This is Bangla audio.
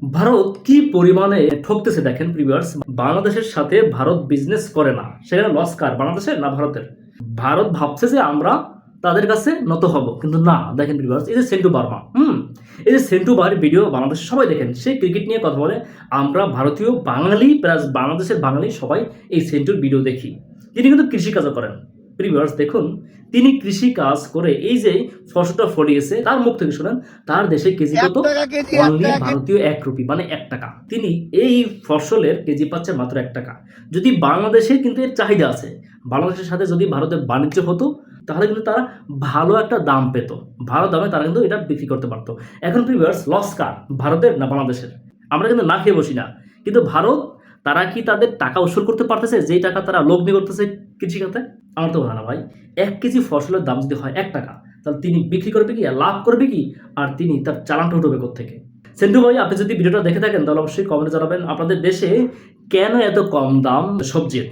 ভারত কি পরিমাণে ঠকতেছে দেখেন প্রিভিউয়ার্স। বাংলাদেশের সাথে ভারত বিজনেস করে না, সেখানে লস কার, বাংলাদেশের না ভারতের? ভারত ভাবছে যে আমরা তাদের কাছে নত হব, কিন্তু না। দেখেন প্রিভিউয়ার্স, এই যে সেন্টু বার্মা, এই যে সেন্টু বার্মার ভিডিও বাংলাদেশ সবাই দেখেন, সে ক্রিকেট নিয়ে কথা বলে। আমরা ভারতীয় বাঙালি প্লাস বাংলাদেশের বাঙালি সবাই এই সেন্টুর ভিডিও দেখি। তিনি কিন্তু কৃষিকাজও করেন। প্রিভিউয়ার্স দেখুন, তিনি কৃষি কাজ করে এই যে ফসলটা ফলিয়েছে, তার মুখ থেকে শোনেন তার দেশে কেজি কত? অনলি ভারতীয় 1 রুপি, মানে 1 টাকা। তিনি এই ফসলের কেজি পাচ্ছে মাত্র 1 টাকা। যদি বাংলাদেশে কিন্তু এর চাহিদা আছে, বাংলাদেশের সাথে যদি ভারতের বাণিজ্য হতো, তাহলে কিন্তু তারা ভালো একটা দাম পেত, ভালো দামে তারা কিন্তু এটা বিক্রি করতে পারতো। এখন প্রিভিউয়ার্স, লস কার, ভারতের না বাংলাদেশের? আমরা কিন্তু না খেয়ে বসি না, কিন্তু ভারত, তারা কি তাদের টাকা উসুল করতে পারতেছে যেই টাকা তারা লগ্নি করতেছে কৃষিখাতে? আমার তো না ভাই। 1 কেজি ফসলের দাম যদি হয় 1 টাকা, তাহলে তিনি বিক্রি করবে কি আর লাভ করবে কি? আর তিনি তার চালানটা উঠবে কোত্থেকে? সেন্টু ভাই, আপনি যদি ভিডিওটা দেখে থাকেন তাহলে অবশ্যই কমেন্টে জানাবেন আপনাদের দেশে কেন এত কম দাম সবজির।